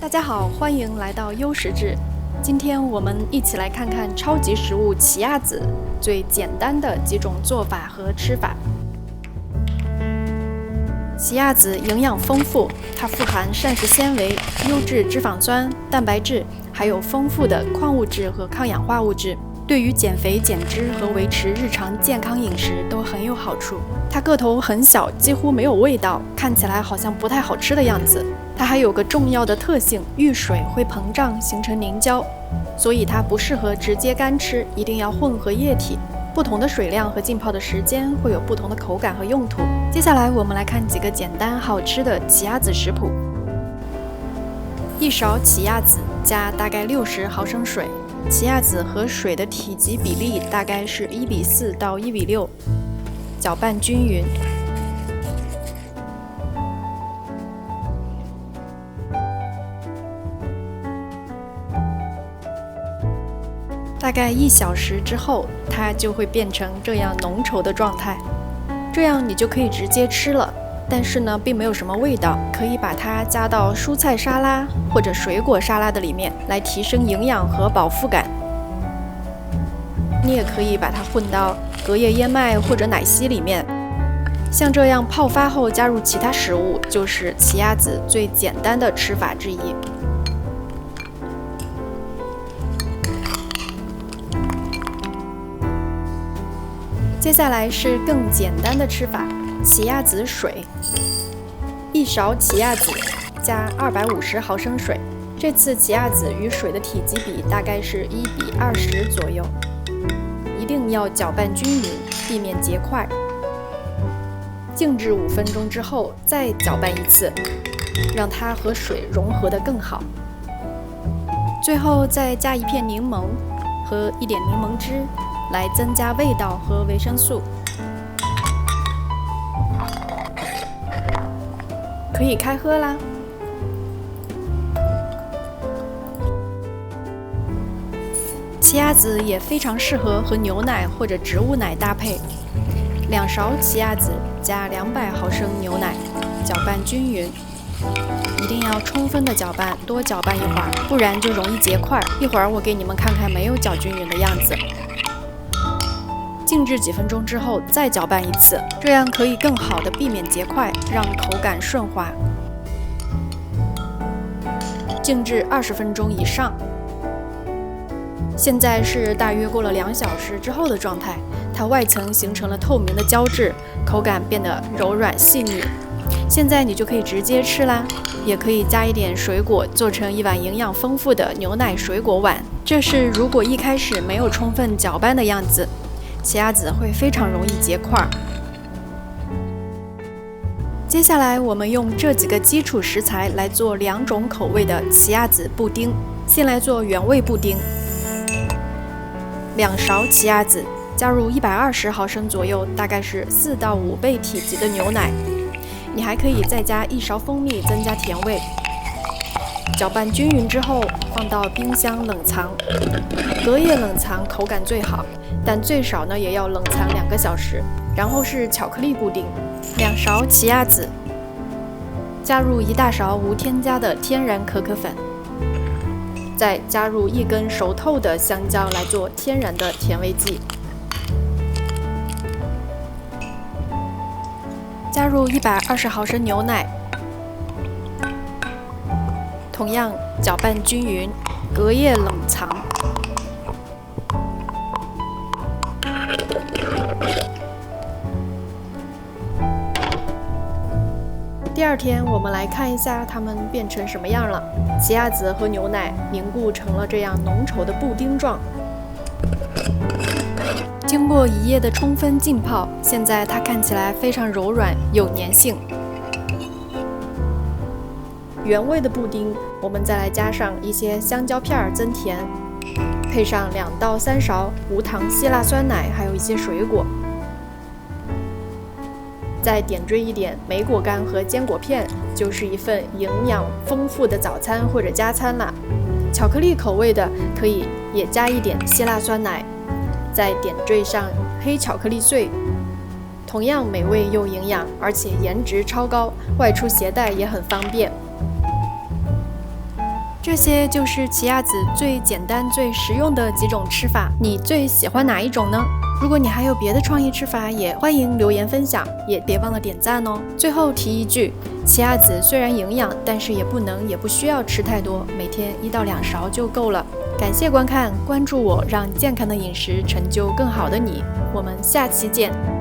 大家好，欢迎来到优食志。今天我们一起来看看超级食物奇亚籽最简单的几种做法和吃法。奇亚籽营养丰富，它富含膳食纤维、优质脂肪酸、蛋白质，还有丰富的矿物质和抗氧化物质，对于减肥减脂和维持日常健康饮食都很有好处。它个头很小，几乎没有味道，看起来好像不太好吃的样子。它还有个重要的特性，遇水会膨胀形成凝胶，所以它不适合直接干吃，一定要混合液体。不同的水量和浸泡的时间会有不同的口感和用途。接下来我们来看几个简单好吃的奇亚籽食谱。一勺奇亚籽加大概60毫升水，奇亚籽和水的体积比例大概是1:4到1:6，搅拌均匀。大概1小时之后，它就会变成这样浓稠的状态，这样你就可以直接吃了。但是呢，并没有什么味道，可以把它加到蔬菜沙拉或者水果沙拉的里面，来提升营养和饱腹感。你也可以把它混到隔夜燕麦或者奶昔里面。像这样泡发后加入其他食物，就是奇亚籽最简单的吃法之一。接下来是更简单的吃法，奇亚籽水。一勺奇亚籽加250毫升水，这次奇亚籽与水的体积比大概是1:20左右，一定要搅拌均匀，避免结块。静置5分钟之后再搅拌一次，让它和水融合得更好。最后再加一片柠檬和一点柠檬汁，来增加味道和维生素。可以开喝啦！奇亚籽也非常适合和牛奶或者植物奶搭配。2勺奇亚籽加200毫升牛奶，搅拌均匀。一定要充分的搅拌，多搅拌一会儿，不然就容易结块。一会儿我给你们看看没有搅均匀的样子。静置几分钟之后再搅拌一次，这样可以更好的避免结块，让口感顺滑。静置20分钟以上。现在是大约过了2小时之后的状态，它外层形成了透明的胶质，口感变得柔软细腻。现在你就可以直接吃啦，也可以加一点水果，做成一碗营养丰富的牛奶水果碗。这是如果一开始没有充分搅拌的样子，奇亚籽会非常容易结块。接下来我们用这几个基础食材来做2种口味的奇亚籽布丁。先来做原味布丁。2勺奇亚籽，加入120毫升左右，大概是4到5倍体积的牛奶。你还可以再加1勺蜂蜜，增加甜味。搅拌均匀之后，放到冰箱冷藏。隔夜冷藏口感最好，但最少呢也要冷藏2个小时。然后是巧克力布丁，2勺奇亚籽，加入1大勺无添加的天然可可粉，再加入1根熟透的香蕉来做天然的甜味剂。加入120毫升牛奶，同样搅拌均匀，隔夜冷藏。第2天，我们来看一下它们变成什么样了。奇亚籽和牛奶凝固成了这样浓稠的布丁状。经过1夜的充分浸泡，现在它看起来非常柔软，有粘性。原味的布丁，我们再来加上一些香蕉片增甜，配上2到3勺无糖希腊酸奶，还有一些水果。再点缀一点莓果干和坚果片，就是一份营养丰富的早餐或者加餐啦。巧克力口味的可以也加一点希腊酸奶，再点缀上黑巧克力碎，同样美味又营养，而且颜值超高，外出携带也很方便。这些就是奇亚籽最简单、最实用的几种吃法，你最喜欢哪一种呢？如果你还有别的创意吃法，也欢迎留言分享，也别忘了点赞哦。最后提一句，奇亚籽虽然营养，但是也不能也不需要吃太多，每天1到2勺就够了。感谢观看，关注我，让健康的饮食成就更好的你。我们下期见。